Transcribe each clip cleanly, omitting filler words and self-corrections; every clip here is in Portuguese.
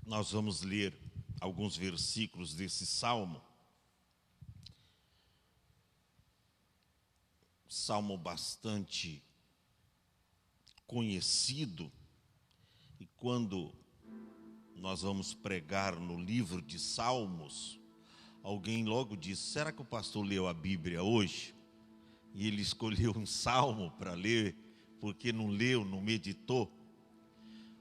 Nós vamos ler alguns versículos desse salmo. Salmo bastante conhecido. E quando nós vamos pregar no livro de Salmos, alguém logo disse: será que o pastor leu a Bíblia hoje? E ele escolheu um salmo para ler, porque não leu, não meditou.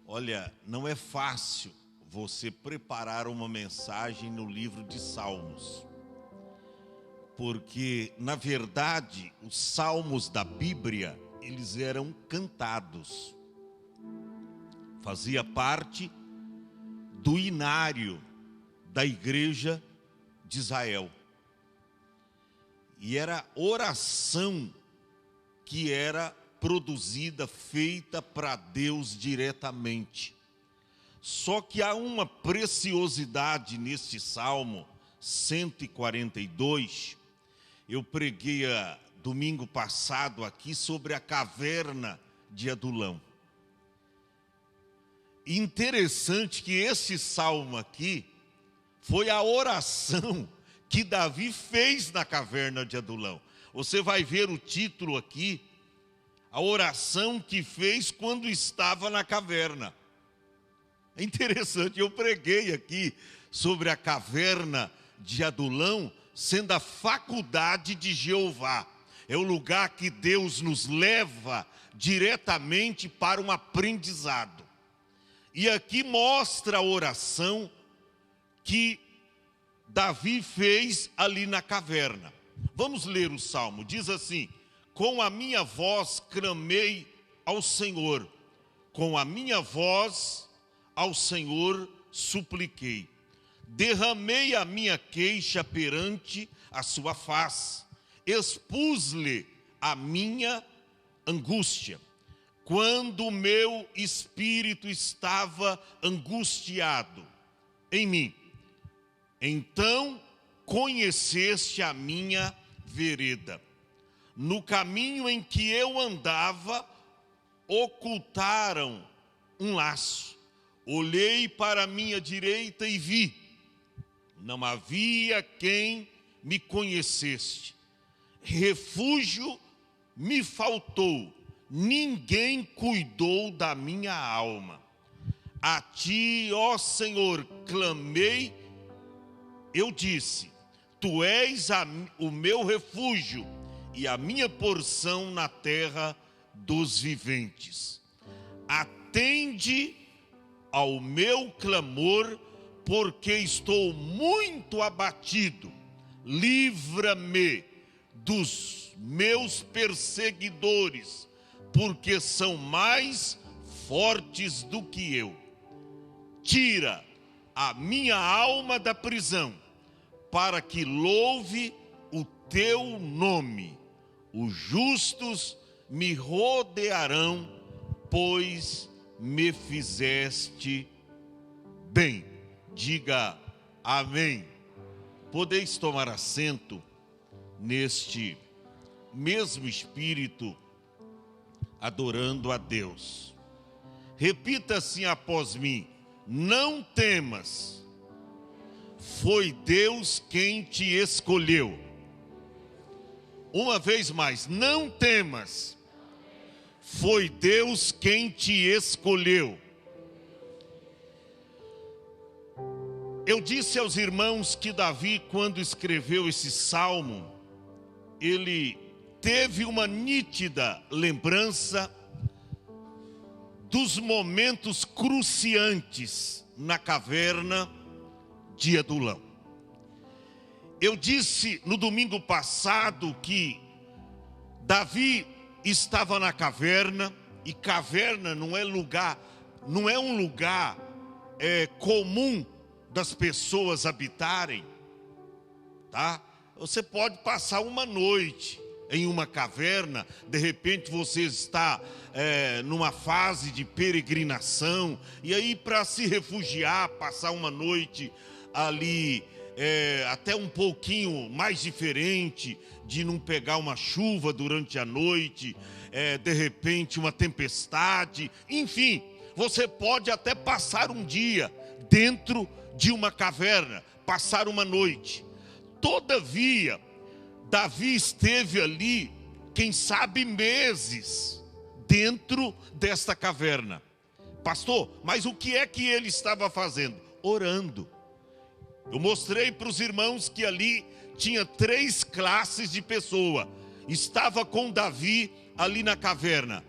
Olha, não é fácil você preparar uma mensagem no livro de Salmos, porque, na verdade, os salmos da Bíblia, eles eram cantados. Fazia parte do inário da igreja de Israel. E era oração que era produzida, feita para Deus diretamente. Só que há uma preciosidade neste Salmo 142. Eu preguei domingo passado aqui sobre a caverna de Adulão. Interessante que esse salmo aqui foi a oração que Davi fez na caverna de Adulão. Você vai ver o título aqui, a oração que fez quando estava na caverna. É interessante, eu preguei aqui sobre a caverna de Adulão sendo a faculdade de Jeová. É o lugar que Deus nos leva diretamente para um aprendizado. E aqui mostra a oração que Davi fez ali na caverna. Vamos ler o salmo. Diz assim: com a minha voz clamei ao Senhor, com a minha voz ao Senhor supliquei. Derramei a minha queixa perante a sua face, expus-lhe a minha angústia. Quando o meu espírito estava angustiado em mim, então conheceste a minha vereda. No caminho em que eu andava, ocultaram um laço. Olhei para a minha direita e vi, não havia quem me conhecesse. Refúgio me faltou, ninguém cuidou da minha alma. A ti, ó Senhor, clamei, eu disse: tu és o meu refúgio e a minha porção na terra dos viventes. Atende ao meu clamor, porque estou muito abatido. Livra-me dos meus perseguidores, porque são mais fortes do que eu. Tira a minha alma da prisão, para que louve o teu nome. Os justos me rodearão, pois me fizeste bem. Diga amém. Podeis tomar assento neste mesmo espírito, adorando a Deus. Repita assim após mim: não temas, foi Deus quem te escolheu. Uma vez mais, não temas, foi Deus quem te escolheu. Eu disse aos irmãos que Davi, quando escreveu esse salmo, ele teve uma nítida lembrança dos momentos cruciantes na caverna de Adulão. Eu disse no domingo passado que Davi estava na caverna, e caverna não é um lugar comum das pessoas habitarem, tá? Você pode passar uma noite em uma caverna, de repente você está numa fase de peregrinação, e aí para se refugiar, passar uma noite ali, até um pouquinho mais diferente, de não pegar uma chuva durante a noite, de repente uma tempestade, enfim, você pode até passar um dia dentro de uma caverna, passar uma noite. Todavia, Davi esteve ali, quem sabe meses, dentro desta caverna. Pastor, mas o que é que ele estava fazendo? Orando. Eu mostrei para os irmãos que ali tinha 3 classes de pessoa. Estava com Davi ali na caverna.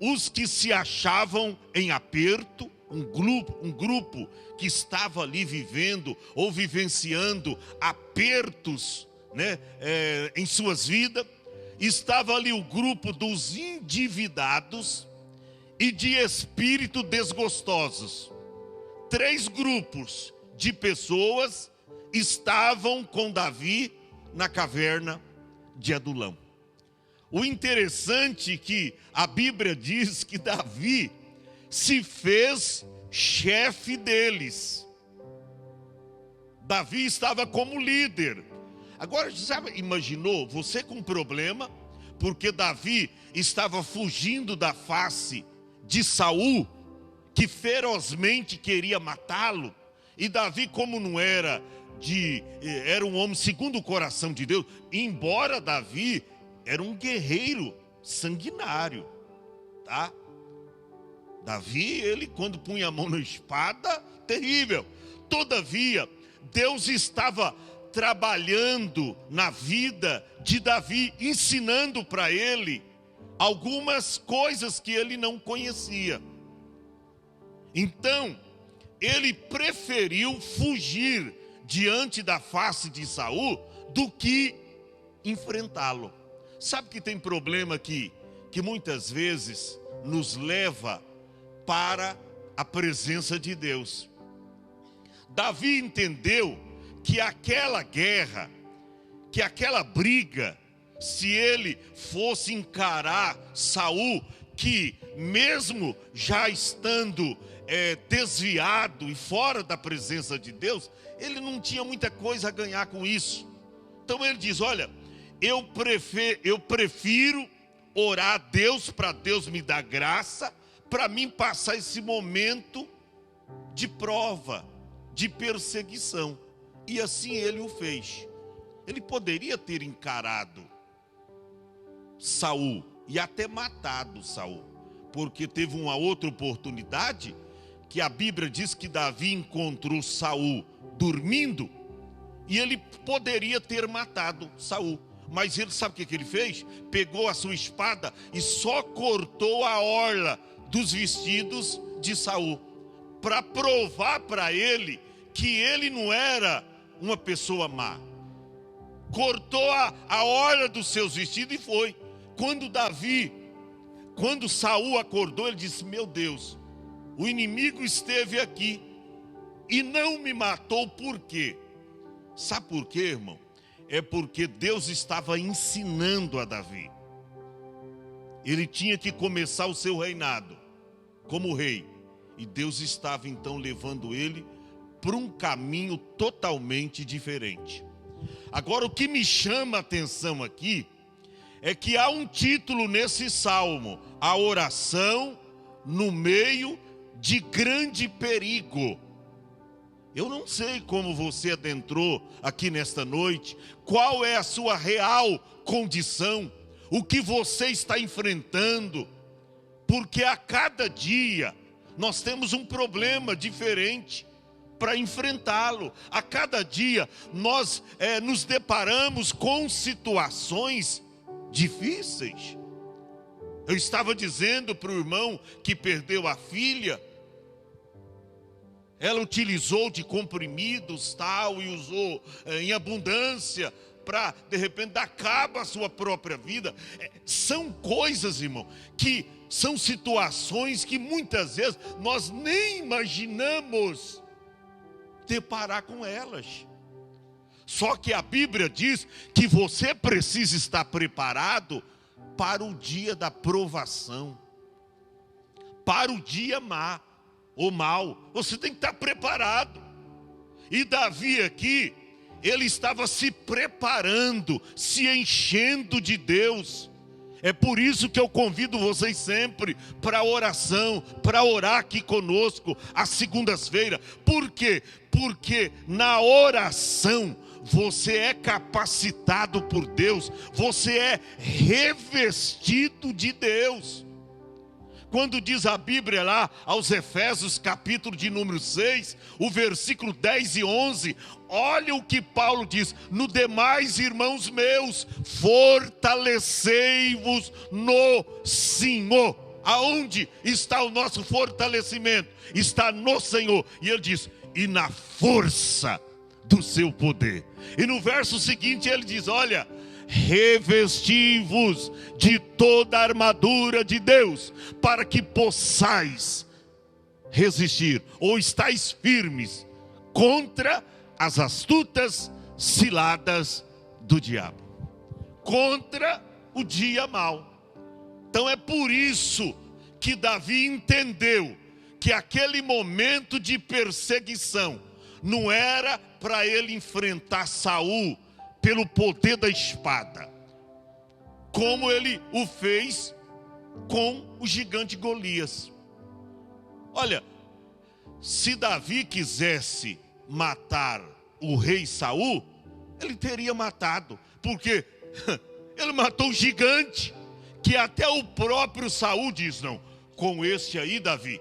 Os que se achavam em aperto, um grupo que estava ali vivendo ou vivenciando apertos, né, em suas vidas. Estava ali o grupo dos endividados e de espírito desgostosos. 3 grupos de pessoas estavam com Davi na caverna de Adulão. O interessante é que a Bíblia diz que Davi se fez chefe deles. Davi estava como líder. Agora, sabe, imaginou você com problema, porque Davi estava fugindo da face de Saul, que ferozmente queria matá-lo. E Davi, como não era um homem segundo o coração de Deus, embora Davi era um guerreiro sanguinário, tá? Davi, ele quando punha a mão na espada, terrível. Todavia, Deus estava trabalhando na vida de Davi, ensinando para ele algumas coisas que ele não conhecia. Então, ele preferiu fugir diante da face de Saul do que enfrentá-lo. Sabe que tem problema que muitas vezes nos leva para a presença de Deus. Davi entendeu que aquela guerra, que aquela briga, se ele fosse encarar Saul, que mesmo já estando desviado e fora da presença de Deus, ele não tinha muita coisa a ganhar com isso. Então ele diz, olha, eu prefiro orar a Deus para Deus me dar graça, para mim passar esse momento de prova, de perseguição. E assim ele o fez. Ele poderia ter encarado Saul e até matado Saul, porque teve uma outra oportunidade que a Bíblia diz que Davi encontrou Saul dormindo e ele poderia ter matado Saul. Mas ele, sabe o que ele fez? Pegou a sua espada e só cortou a orla dos vestidos de Saul, para provar para ele que ele não era uma pessoa má. Cortou a orla dos seus vestidos e foi. Quando Saul acordou, ele disse, meu Deus, o inimigo esteve aqui e não me matou, por quê? Sabe por quê, irmão? É porque Deus estava ensinando a Davi. Ele tinha que começar o seu reinado como rei. E Deus estava então levando ele para um caminho totalmente diferente. Agora, o que me chama a atenção aqui é que há um título nesse salmo: a oração no meio de grande perigo. Eu não sei como você adentrou aqui nesta noite, qual é a sua real condição, o que você está enfrentando, porque a cada dia nós temos um problema diferente para enfrentá-lo. A cada dia nós nos deparamos com situações difíceis. Eu estava dizendo para o irmão que perdeu a filha, ela utilizou de comprimidos tal e usou em abundância para de repente dar cabo à sua própria vida. São coisas, irmão, que são situações que muitas vezes nós nem imaginamos deparar com elas. Só que a Bíblia diz que você precisa estar preparado para o dia da provação, para o dia má ou mal. Você tem que estar preparado. E Davi aqui, ele estava se preparando, se enchendo de Deus. É por isso que eu convido vocês sempre para oração, para orar aqui conosco às segundas-feiras. Por quê? Porque na oração você é capacitado por Deus, você é revestido de Deus. Quando diz a Bíblia lá, aos Efésios, capítulo de número 6, o versículo 10 e 11, olha o que Paulo diz: no demais, irmãos meus, fortalecei-vos no Senhor. Aonde está o nosso fortalecimento? Está no Senhor. E ele diz, e na força do seu poder. E no verso seguinte ele diz, olha, revesti-vos de toda a armadura de Deus, para que possais resistir, ou estáis firmes, contra as astutas ciladas do diabo, contra o dia mau. Então é por isso que Davi entendeu que aquele momento de perseguição não era para ele enfrentar Saul pelo poder da espada, como ele o fez com o gigante Golias. Olha, se Davi quisesse matar o rei Saul, ele teria matado, porque ele matou o gigante, que até o próprio Saul diz, não, com este aí, Davi,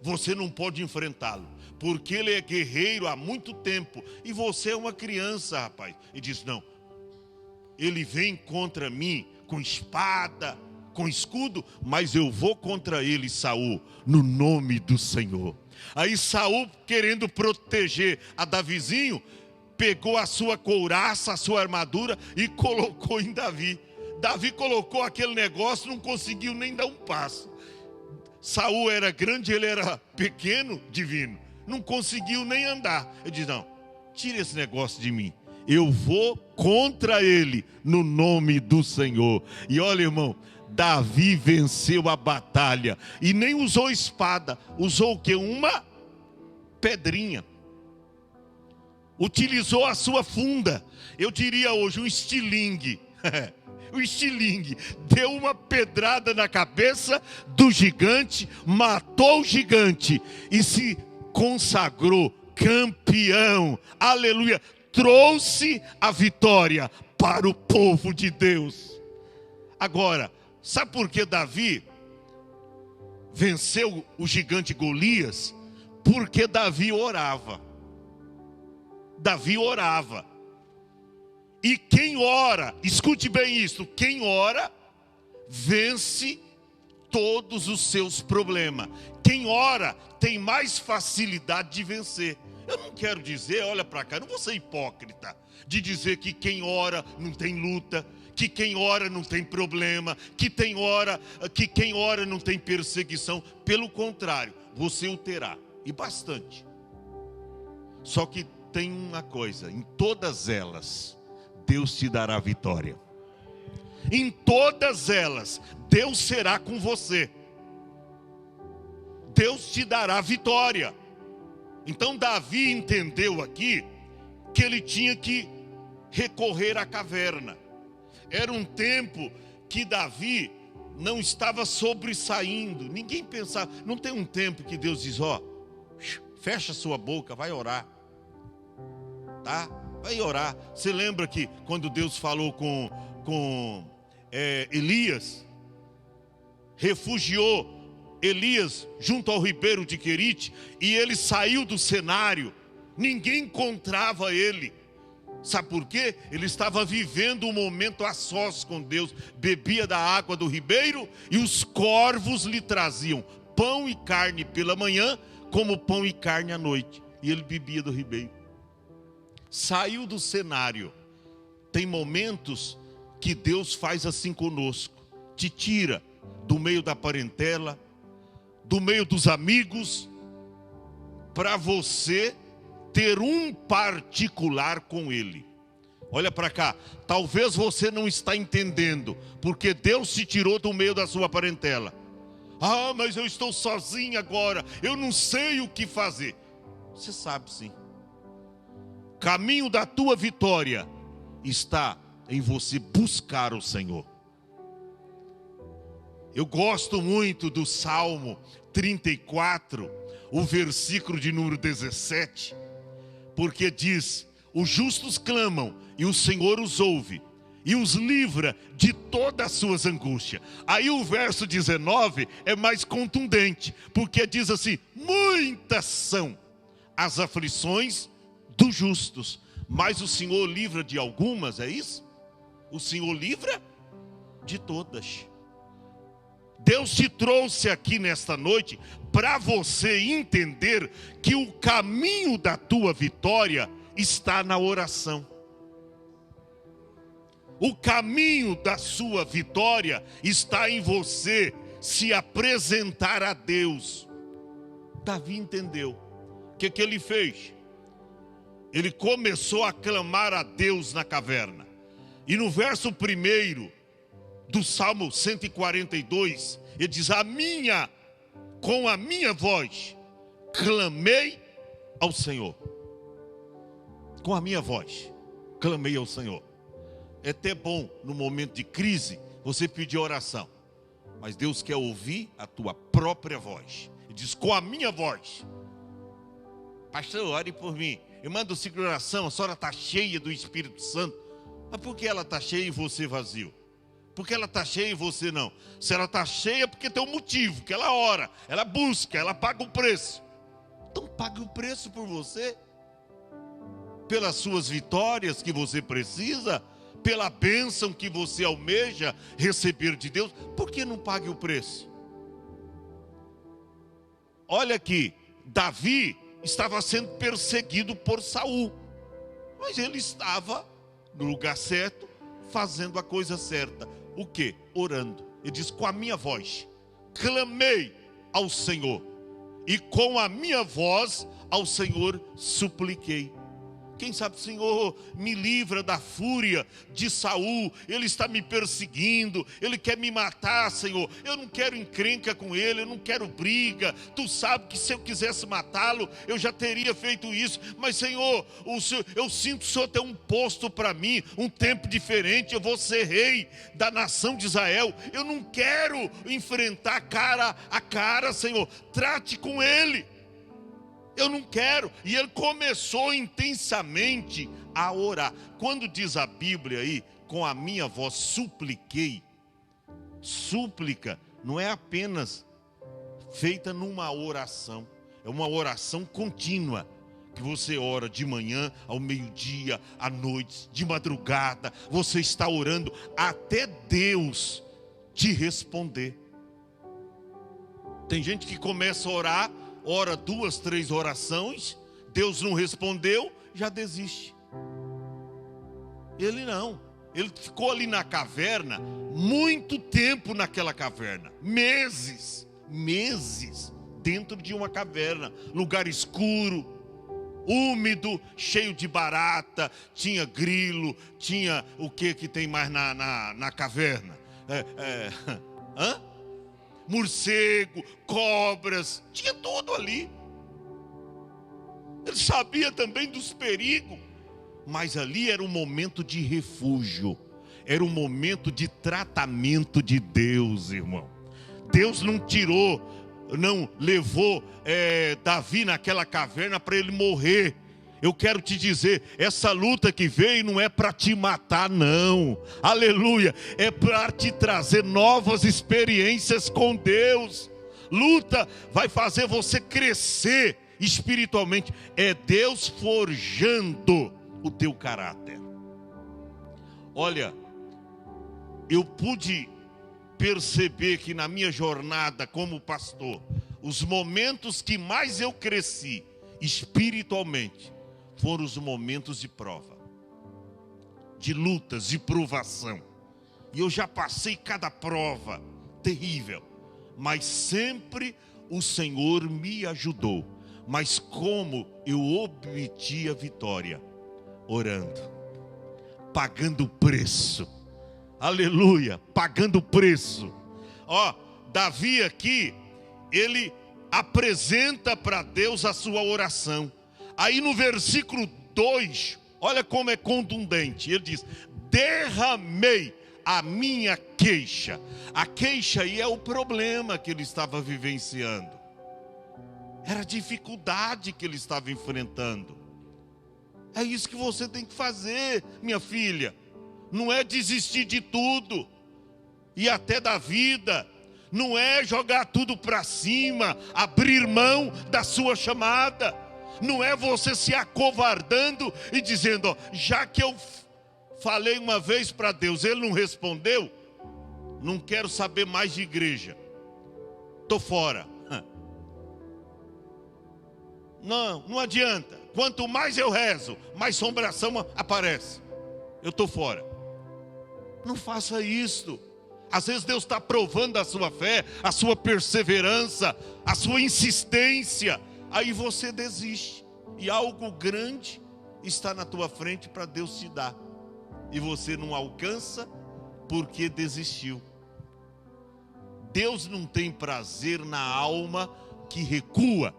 você não pode enfrentá-lo, porque ele é guerreiro há muito tempo, e você é uma criança, rapaz. E diz, não, ele vem contra mim com espada, com escudo, mas eu vou contra ele, Saul, no nome do Senhor. Aí Saul, querendo proteger a Davizinho, pegou a sua couraça, a sua armadura e colocou em Davi. Davi colocou aquele negócio, não conseguiu nem dar um passo. Saul era grande, ele era pequeno, divino, não conseguiu nem andar. Eu disse, não, tira esse negócio de mim, eu vou contra ele no nome do Senhor. E olha, irmão, Davi venceu a batalha e nem usou espada, usou o que? Uma pedrinha. Utilizou a sua funda, eu diria hoje um estilingue. O estilingue deu uma pedrada na cabeça do gigante, matou o gigante e se consagrou campeão. Aleluia! Trouxe a vitória para o povo de Deus. Agora, sabe por que Davi venceu o gigante Golias? Porque Davi orava. Davi orava. E quem ora, escute bem isso, quem ora, vence todos os seus problemas. Quem ora tem mais facilidade de vencer. Eu não quero dizer, olha para cá, não vou ser hipócrita, de dizer que quem ora não tem luta, que quem ora não tem problema, que quem ora não tem perseguição. Pelo contrário, você o terá, e bastante. Só que tem uma coisa, em todas elas, Deus te dará vitória. Em todas elas, Deus será com você. Deus te dará vitória. Então Davi entendeu aqui que ele tinha que recorrer à caverna. Era um tempo que Davi não estava sobressaindo. Ninguém pensava, não tem um tempo que Deus diz, ó, fecha sua boca, vai orar. Tá? Vai orar. Você lembra que quando Deus falou com Elias, refugiou Elias junto ao ribeiro de Querite, e ele saiu do cenário, ninguém encontrava ele. Sabe por quê? Ele estava vivendo um momento a sós com Deus, bebia da água do ribeiro, e os corvos lhe traziam pão e carne pela manhã, como pão e carne à noite, e ele bebia do ribeiro. Saiu do cenário. Tem momentos que Deus faz assim conosco, te tira do meio da parentela, do meio dos amigos, para você ter um particular com Ele. Olha para cá, talvez você não está entendendo, porque Deus te tirou do meio da sua parentela. Ah, mas eu estou sozinho agora, eu não sei o que fazer. Você sabe sim. Caminho da tua vitória está em você buscar o Senhor. Eu gosto muito do Salmo 34, o versículo de número 17, porque diz: os justos clamam e o Senhor os ouve e os livra de todas as suas angústias. Aí o verso 19 é mais contundente, porque diz assim: muitas são as aflições dos justos, mas o Senhor livra de algumas, é isso? O Senhor livra de todas. Deus te trouxe aqui nesta noite para você entender que o caminho da tua vitória está na oração. O caminho da sua vitória está em você se apresentar a Deus. Davi entendeu. O que ele fez? Ele começou a clamar a Deus na caverna. E no verso 1 do Salmo 142, ele diz: com a minha voz, clamei ao Senhor. Com a minha voz, clamei ao Senhor. É até bom, no momento de crise, você pedir oração. Mas Deus quer ouvir a tua própria voz. Ele diz: com a minha voz. Pastor, ore por mim. Eu mando oração, a senhora está cheia do Espírito Santo. Mas por que ela está cheia e você vazio? Por que ela está cheia e você não? Se ela está cheia, é porque tem um motivo, que ela ora, ela busca, ela paga o preço. Então pague o preço por você. Pelas suas vitórias que você precisa, pela bênção que você almeja receber de Deus. Por que não pague o preço? Olha aqui, Davi estava sendo perseguido por Saul, mas ele estava no lugar certo, fazendo a coisa certa. O que? Orando. Ele diz: com a minha voz clamei ao Senhor, e com a minha voz ao Senhor supliquei. Quem sabe, Senhor, me livra da fúria de Saul. Ele está me perseguindo, ele quer me matar, Senhor. Eu não quero encrenca com ele, eu não quero briga. Tu sabe que se eu quisesse matá-lo, eu já teria feito isso. Mas, Senhor, eu sinto que o Senhor tem um posto para mim, um tempo diferente. Eu vou ser rei da nação de Israel. Eu não quero enfrentar cara a cara, Senhor. Trate com ele. Eu não quero. E ele começou intensamente a orar. Quando diz a Bíblia aí, com a minha voz supliquei, súplica não é apenas feita numa oração, é uma oração contínua, que você ora de manhã, ao meio-dia, à noite, de madrugada. Você está orando até Deus te responder. Tem gente que começa a orar, ora 2, 3 orações, Deus não respondeu, já desiste. Ele não. Ele ficou ali na caverna, muito tempo naquela caverna. Meses dentro de uma caverna. Lugar escuro, úmido, cheio de barata, tinha grilo, tinha o que tem mais na caverna? Morcego, cobras, tinha tudo ali. Ele sabia também dos perigos, mas ali era um momento de refúgio, era um momento de tratamento de Deus, irmão. Deus não levou Davi naquela caverna para ele morrer. Eu quero te dizer, essa luta que veio não é para te matar, não. Aleluia. É para te trazer novas experiências com Deus. Luta vai fazer você crescer espiritualmente. É Deus forjando o teu caráter. Olha, eu pude perceber que na minha jornada como pastor, os momentos que mais eu cresci espiritualmente foram os momentos de prova, de lutas, de provação. E eu já passei cada prova terrível, mas sempre o Senhor me ajudou. Mas como eu obtive a vitória? Orando, pagando o preço. Aleluia, pagando o preço. Davi aqui, ele apresenta para Deus a sua oração. Aí no versículo 2, olha como é contundente. Ele diz: derramei a minha queixa. A queixa aí é o problema que ele estava vivenciando. Era a dificuldade que ele estava enfrentando. É isso que você tem que fazer, minha filha. Não é desistir de tudo, e até da vida. Não é jogar tudo para cima, abrir mão da sua chamada. Não é você se acovardando e dizendo, ó, já que eu falei uma vez para Deus, Ele não respondeu, não quero saber mais de igreja, estou fora. Não adianta. Quanto mais eu rezo, mais assombração aparece. Eu estou fora. Não faça isso. Às vezes Deus está provando a sua fé, a sua perseverança, a sua insistência. Aí você desiste. E algo grande está na tua frente para Deus te dar. E você não alcança porque desistiu. Deus não tem prazer na alma que recua.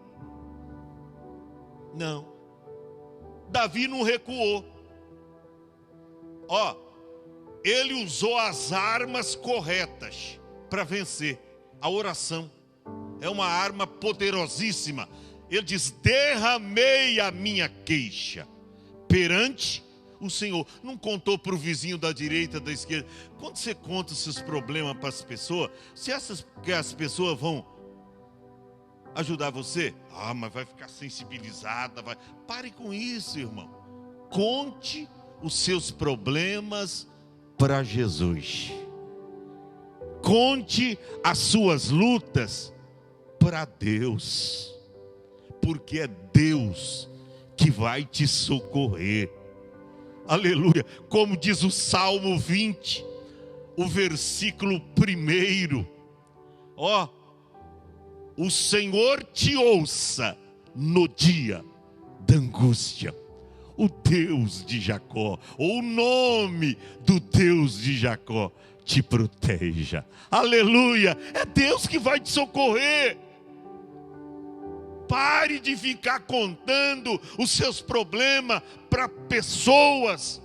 Não. Davi não recuou. Ele usou as armas corretas para vencer. A oração é uma arma poderosíssima. Ele diz, derramei a minha queixa perante o Senhor. Não contou para o vizinho da direita, da esquerda. Quando você conta os seus problemas para as pessoas, você acha que as pessoas vão ajudar você? Mas vai ficar sensibilizada. Pare com isso, irmão. Conte os seus problemas para Jesus. Conte as suas lutas para Deus. Porque é Deus que vai te socorrer. Aleluia. Como diz o Salmo 20, o versículo 1. O Senhor te ouça no dia da angústia. O Deus de Jacó, ou o nome do Deus de Jacó, te proteja. Aleluia. É Deus que vai te socorrer. Pare de ficar contando os seus problemas para pessoas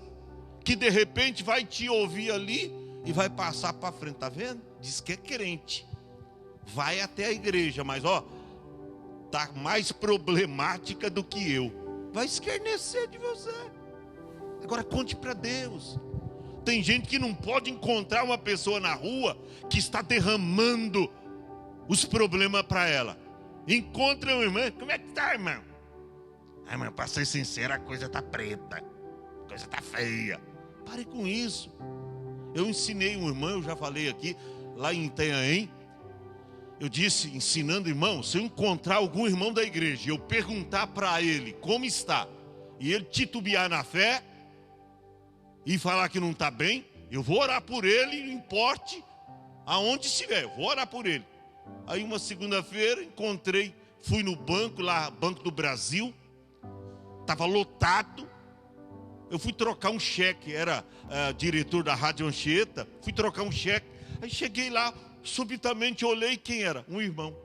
que de repente vai te ouvir ali e vai passar para frente. Está vendo? Diz que é crente. Vai até a igreja, mas está mais problemática do que eu. Vai escarnecer de você. Agora conte para Deus. Tem gente que não pode encontrar uma pessoa na rua que está derramando os problemas para ela. Encontra uma irmã, como é que está, irmão? Irmão, para ser sincero, a coisa está preta, a coisa está feia. Pare com isso. Eu ensinei um irmão, eu já falei aqui, lá em Itanhaém. Eu disse, ensinando irmão, se eu encontrar algum irmão da igreja e eu perguntar para ele como está, e ele titubear na fé, e falar que não está bem, eu vou orar por ele, não importe aonde estiver, eu vou orar por ele. Aí uma segunda-feira encontrei, fui no banco lá, Banco do Brasil, estava lotado. Eu fui trocar um cheque, era diretor da Rádio Anchieta, fui trocar um cheque. Aí cheguei lá, subitamente olhei quem era, um irmão.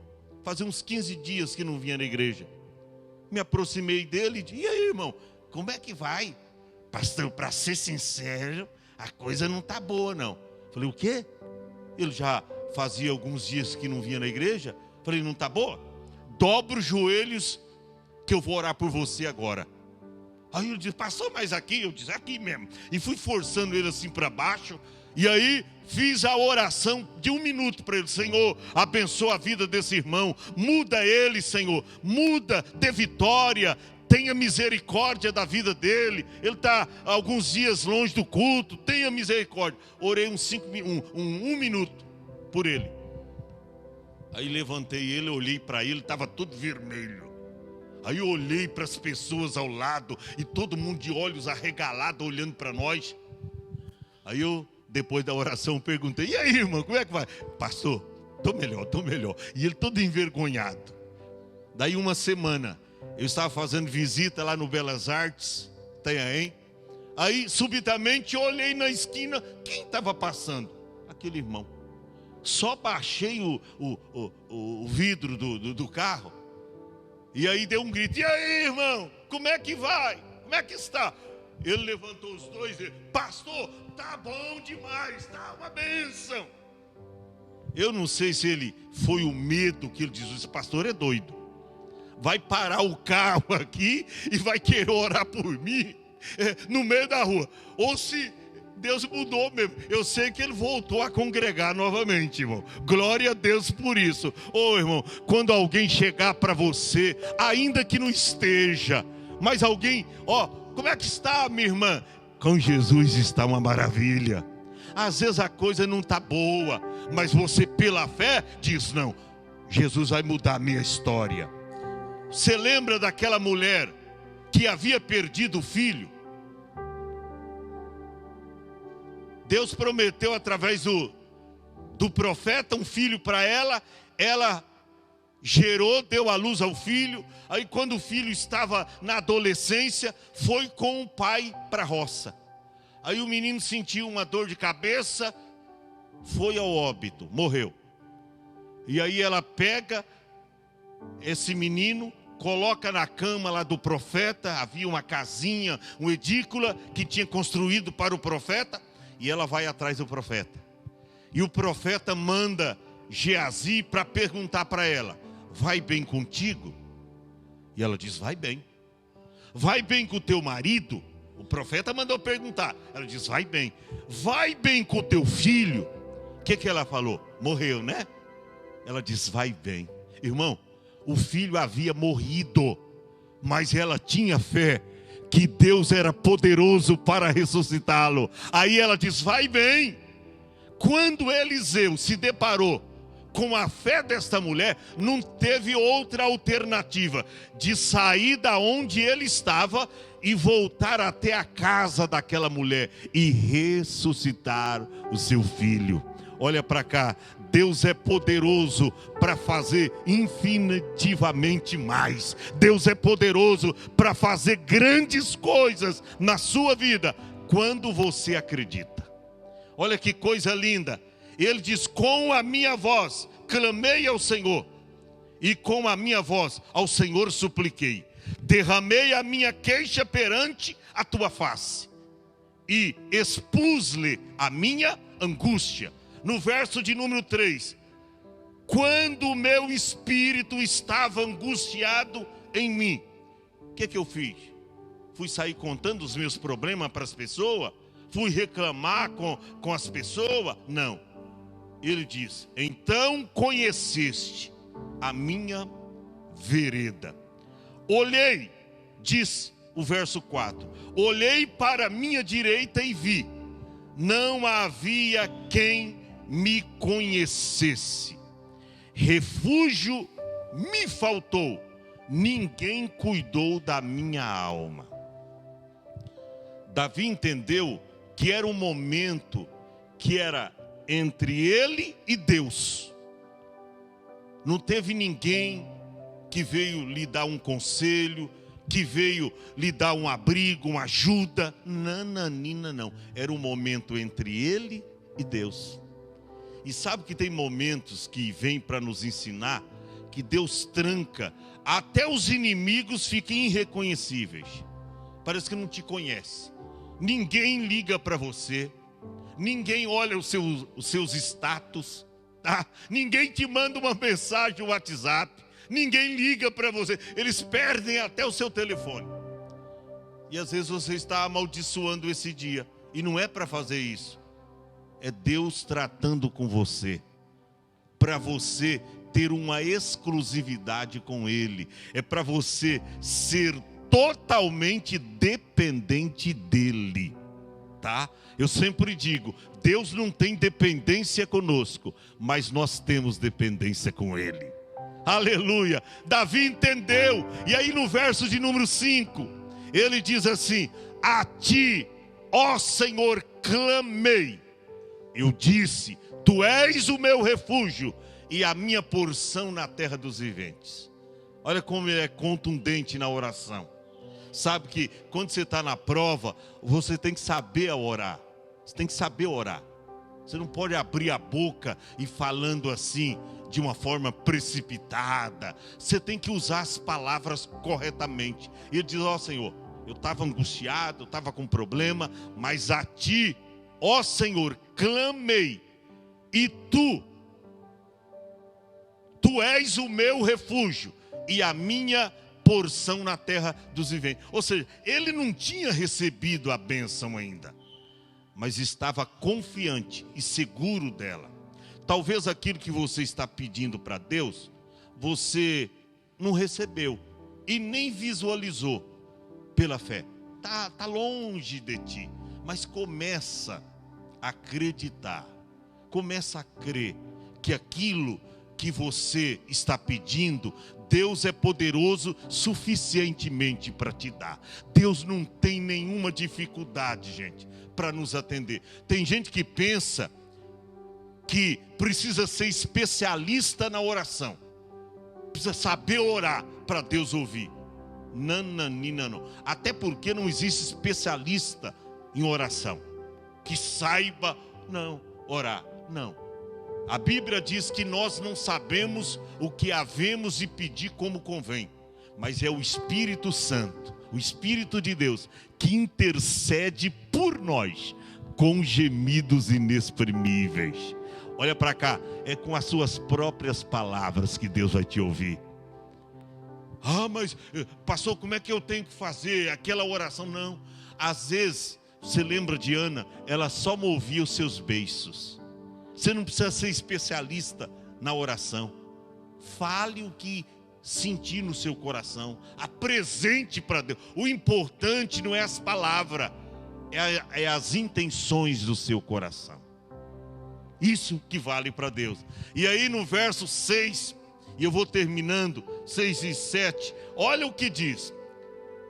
Fazia uns 15 dias que não vinha na igreja. Me aproximei dele e disse, e aí, irmão, como é que vai? Pastor, para ser sincero, a coisa não está boa não. Falei, o quê? Ele já fazia alguns dias que não vinha na igreja. Falei, não está boa? Dobra os joelhos que eu vou orar por você agora. Aí ele disse, passou mais aqui? Eu disse, aqui mesmo. E fui forçando ele assim para baixo. E aí fiz a oração de 1 minuto para ele. Senhor, abençoa a vida desse irmão. Muda ele, Senhor. Muda, dê vitória. Tenha misericórdia da vida dele. Ele está alguns dias longe do culto. Tenha misericórdia. Orei um minuto por ele. Aí levantei ele, olhei para ele, estava todo vermelho. Aí eu olhei para as pessoas ao lado e todo mundo de olhos arregalados olhando para nós. Aí eu, depois da oração, perguntei, e aí, irmão, como é que vai? Pastor, estou melhor. E ele todo envergonhado. Daí uma semana, eu estava fazendo visita lá no Belas Artes, Itanhaém. Aí, subitamente, eu olhei na esquina, quem estava passando? Aquele irmão. Só baixei o vidro do carro. E aí deu um grito, e aí, irmão, como é que vai? Como é que está? Ele levantou os dois e disse: pastor, tá bom demais, tá uma bênção. Eu não sei se ele foi o medo que ele disse: esse pastor é doido, vai parar o carro aqui e vai querer orar por mim no meio da rua. Ou se Deus mudou mesmo. Eu sei que ele voltou a congregar novamente, irmão. Glória a Deus por isso. Ô, irmão, quando alguém chegar para você, ainda que não esteja, mas alguém, como é que está, minha irmã? Com Jesus está uma maravilha. Às vezes a coisa não está boa, mas você pela fé diz: não, Jesus vai mudar a minha história. Você lembra daquela mulher que havia perdido o filho? Deus prometeu através do profeta um filho para ela. Ela gerou, deu à luz ao filho. Aí quando o filho estava na adolescência, foi com o pai para a roça. Aí o menino sentiu uma dor de cabeça, foi ao óbito, morreu. E aí ela pega esse menino, coloca na cama lá do profeta. Havia uma casinha, uma edícula que tinha construído para o profeta. E ela vai atrás do profeta. E o profeta manda Geazi para perguntar para ela: vai bem contigo? E ela diz: vai bem. Vai bem com o teu marido? O profeta mandou perguntar. Ela diz: vai bem. Vai bem com o teu filho? O que ela falou? Morreu, né? Ela diz: vai bem. Irmão, o filho havia morrido, mas ela tinha fé que Deus era poderoso para ressuscitá-lo. Aí ela diz: vai bem. Quando Eliseu se deparou com a fé desta mulher, não teve outra alternativa de sair da onde ele estava e voltar até a casa daquela mulher e ressuscitar o seu filho. Olha para cá, Deus é poderoso para fazer infinitivamente mais. Deus é poderoso para fazer grandes coisas na sua vida, quando você acredita. Olha que coisa linda. Ele diz: com a minha voz clamei ao Senhor, e com a minha voz ao Senhor supliquei. Derramei a minha queixa perante a tua face, e expus-lhe a minha angústia. No verso de número 3, quando o meu espírito estava angustiado em mim, o que eu fiz? Fui sair contando os meus problemas para as pessoas? Fui reclamar com as pessoas? Não. Ele diz: então conheceste a minha vereda. Olhei, diz o verso 4, olhei para a minha direita e vi, não havia quem me conhecesse. Refúgio me faltou, ninguém cuidou da minha alma. Davi entendeu que era um momento que era entre ele e Deus. Não teve ninguém que veio lhe dar um conselho, que veio lhe dar um abrigo, uma ajuda. Nananina, não. Era um momento entre ele e Deus. E sabe que tem momentos que vem para nos ensinar que Deus tranca, até os inimigos ficam irreconhecíveis. Parece que não te conhece. Ninguém liga para você. Ninguém olha os seus status. Tá? Ninguém te manda uma mensagem no WhatsApp. Ninguém liga para você. Eles perdem até o seu telefone. E às vezes você está amaldiçoando esse dia. E não é para fazer isso. É Deus tratando com você, para você ter uma exclusividade com Ele. É para você ser totalmente dependente dEle, tá? Eu sempre digo, Deus não tem dependência conosco, mas nós temos dependência com Ele. Aleluia! Davi entendeu. E aí no verso de número 5, ele diz assim: a ti, ó Senhor, clamei. Eu disse: tu és o meu refúgio e a minha porção na terra dos viventes. Olha como ele é contundente na oração. Sabe que quando você está na prova, você tem que saber orar. Você tem que saber orar. Você não pode abrir a boca e falando assim, de uma forma precipitada. Você tem que usar as palavras corretamente. E ele diz: ó Senhor, eu estava angustiado, eu estava com problema, mas a ti, ó Senhor, clamei, e tu és o meu refúgio e a minha porção na terra dos viventes. Ou seja, ele não tinha recebido a bênção ainda, mas estava confiante e seguro dela. Talvez aquilo que você está pedindo para Deus, você não recebeu e nem visualizou pela fé. Tá longe de ti, mas começa a acreditar, começa a crer que aquilo que você está pedindo, Deus é poderoso suficientemente para te dar. Deus não tem nenhuma dificuldade, gente, para nos atender. Tem gente que pensa que precisa ser especialista na oração, precisa saber orar para Deus ouvir. Nananina, não. Até porque não existe especialista em oração que saiba orar. Não. A Bíblia diz que nós não sabemos o que havemos de pedir como convém, mas é o Espírito Santo, o Espírito de Deus, que intercede por nós com gemidos inexprimíveis. Olha para cá, é com as suas próprias palavras que Deus vai te ouvir. Mas pastor, como é que eu tenho que fazer aquela oração? Não, às vezes, você lembra de Ana, ela só movia os seus beiços. Você não precisa ser especialista na oração. Fale o que sentir no seu coração. Apresente para Deus. O importante não é as palavras, é as intenções do seu coração. Isso que vale para Deus. E aí no verso 6, e eu vou terminando, 6 e 7, olha o que diz: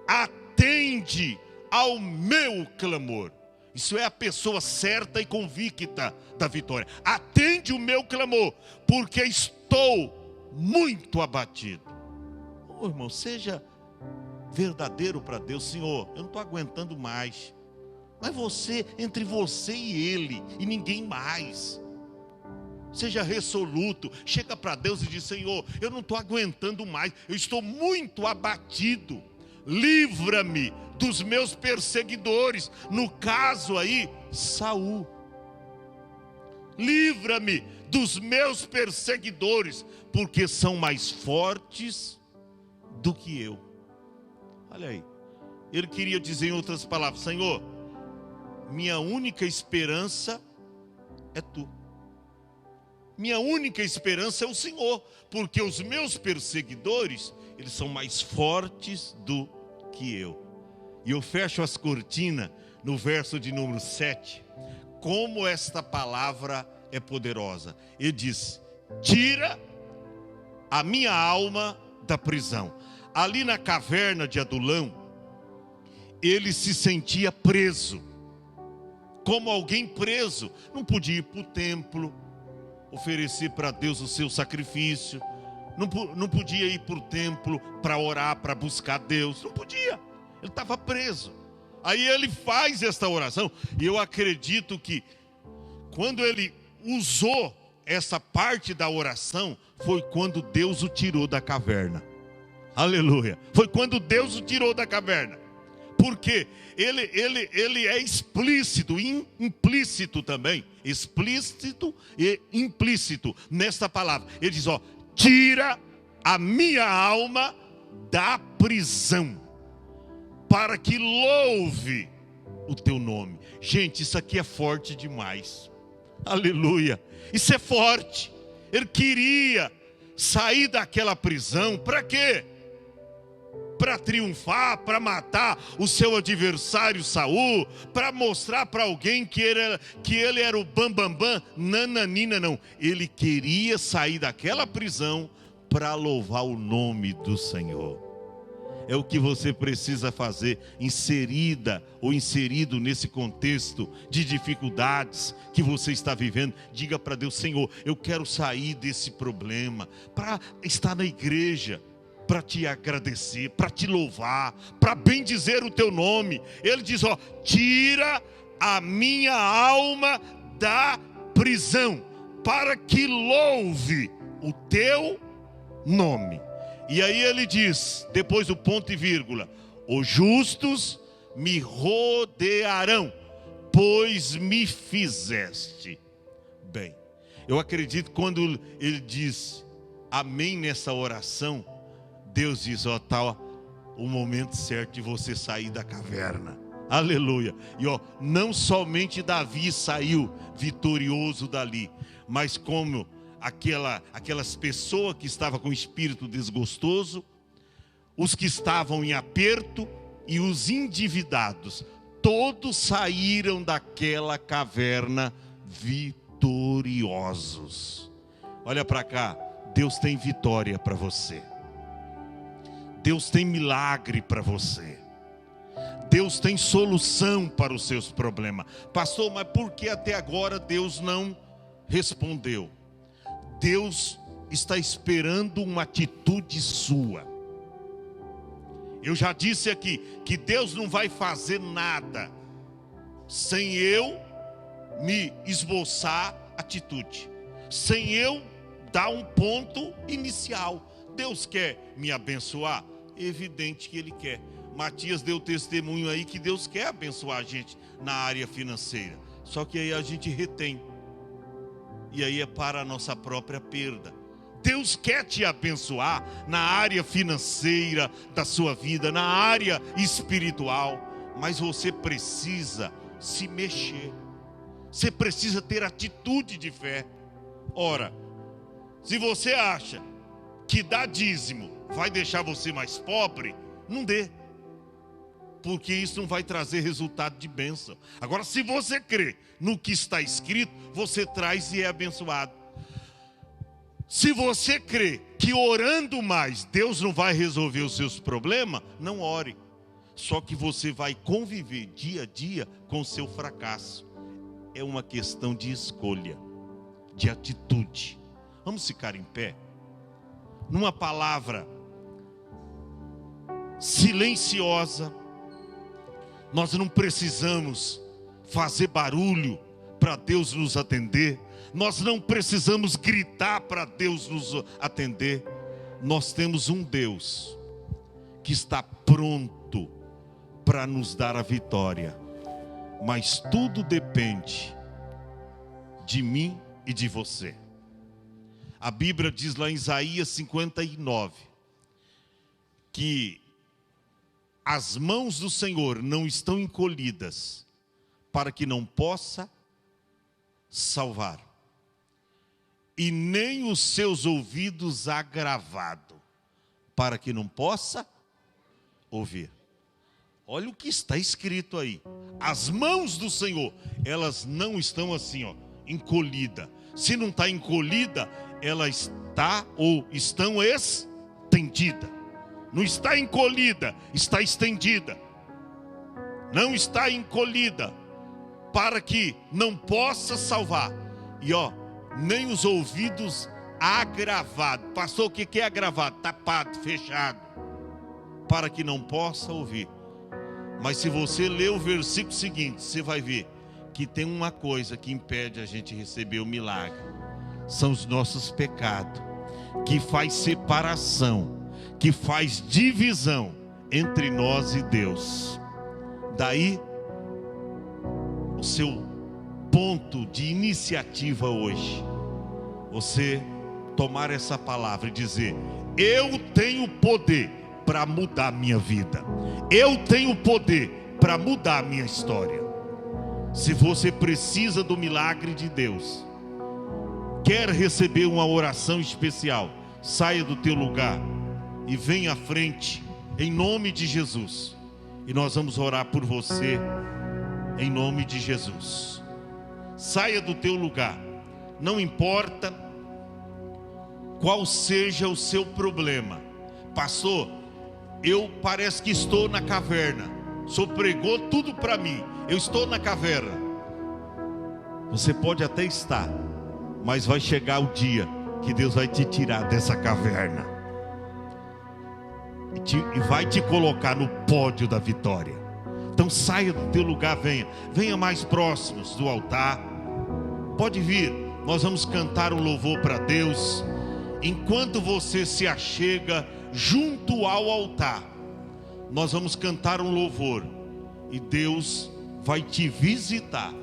atende ao meu clamor. Isso é a pessoa certa e convicta da vitória. Atende o meu clamor, porque estou muito abatido. Irmão, seja verdadeiro para Deus. Senhor, eu não estou aguentando mais. Mas entre você e Ele, e ninguém mais. Seja resoluto, chega para Deus e diz: Senhor, eu não estou aguentando mais, eu estou muito abatido. Livra-me dos meus perseguidores. No caso aí, Saul. Livra-me dos meus perseguidores, porque são mais fortes do que eu. Olha aí, ele queria dizer em outras palavras: Senhor, minha única esperança é Tu. Minha única esperança é o Senhor, porque os meus perseguidores, eles são mais fortes do que eu. E eu fecho as cortinas no verso de número 7. Como esta palavra é poderosa. Ele diz: tira a minha alma da prisão. Ali na caverna de Adulão, ele se sentia preso. Como alguém preso, não podia ir para o templo, oferecer para Deus o seu sacrifício, não podia ir para o templo para orar, para buscar Deus, não podia, ele estava preso. Aí ele faz esta oração, e eu acredito que quando ele usou essa parte da oração, foi quando Deus o tirou da caverna. Aleluia, foi quando Deus o tirou da caverna. Porque ele é explícito e implícito também. Explícito e implícito nesta palavra. Ele diz: tira a minha alma da prisão, para que louve o teu nome. Gente, isso aqui é forte demais. Aleluia, isso é forte. Ele queria sair daquela prisão, para quê? Para triunfar, para matar o seu adversário Saul, para mostrar para alguém que ele era o bambambam. Nananina, não. Ele queria sair daquela prisão para louvar o nome do Senhor. É o que você precisa fazer, inserido nesse contexto de dificuldades que você está vivendo. Diga para Deus: Senhor, eu quero sair desse problema, para estar na igreja, para te agradecer, para te louvar, para bendizer o teu nome. Ele diz: tira a minha alma da prisão, para que louve o teu nome. E aí ele diz, depois do ponto e vírgula: os justos me rodearão, pois me fizeste bem. Eu acredito que quando ele diz amém nessa oração, Deus diz, ó, tá o momento certo de você sair da caverna. Aleluia. E ó, não somente Davi saiu vitorioso dali, mas como aquelas pessoas que estavam com espírito desgostoso, os que estavam em aperto e os endividados, todos saíram daquela caverna vitoriosos. Olha para cá, Deus tem vitória para você. Deus tem milagre para você. Deus tem solução para os seus problemas. Pastor, mas por que até agora Deus não respondeu? Deus está esperando uma atitude sua. Eu já disse aqui que Deus não vai fazer nada sem eu me esboçar atitude, sem eu dar um ponto inicial. Deus quer me abençoar? Evidente que Ele quer. Matias deu testemunho aí que Deus quer abençoar a gente na área financeira. Só que aí a gente retém. E aí é para a nossa própria perda. Deus quer te abençoar na área financeira da sua vida, na área espiritual. Mas você precisa se mexer. Você precisa ter atitude de fé. Ora, se você acha que dar dízimo vai deixar você mais pobre, não dê. Porque isso não vai trazer resultado de bênção. Agora, se você crê no que está escrito, você traz e é abençoado. Se você crê que orando mais Deus não vai resolver os seus problemas, não ore. Só que você vai conviver dia a dia com o seu fracasso. É uma questão de escolha, de atitude. Vamos ficar em pé? Numa palavra silenciosa. Nós não precisamos fazer barulho para Deus nos atender. Nós não precisamos gritar para Deus nos atender. Nós temos um Deus que está pronto para nos dar a vitória. Mas tudo depende de mim e de você. A Bíblia diz lá em Isaías 59 que as mãos do Senhor não estão encolhidas para que não possa salvar, e nem os seus ouvidos agravados para que não possa ouvir. Olha o que está escrito aí. As mãos do Senhor, elas não estão assim, ó, encolhida. Se não está encolhida, ela está ou estão estendida. Não está encolhida, está estendida. Não está encolhida para que não possa salvar. E ó, nem os ouvidos agravados. Pastor, o que é agravado? Tapado, fechado, para que não possa ouvir. Mas se você ler o versículo seguinte, você vai ver que tem uma coisa que impede a gente receber o milagre. São os nossos pecados, que faz separação, que faz divisão entre nós e Deus. Daí o seu ponto de iniciativa hoje, você tomar essa palavra e dizer: eu tenho poder para mudar minha vida, eu tenho poder para mudar minha história. Se você precisa do milagre de Deus, quer receber uma oração especial, saia do teu lugar e venha à frente, em nome de Jesus, e nós vamos orar por você, em nome de Jesus. Saia do teu lugar, não importa qual seja o seu problema. Pastor, eu parece que estou na caverna, o senhor pregou tudo para mim, eu estou na caverna. Você pode até estar, mas vai chegar o dia que Deus vai te tirar dessa caverna e vai te colocar no pódio da vitória. Então saia do teu lugar, venha mais próximos do altar. Pode vir, nós vamos cantar um louvor para Deus. Enquanto você se achega junto ao altar, nós vamos cantar um louvor e Deus vai te visitar.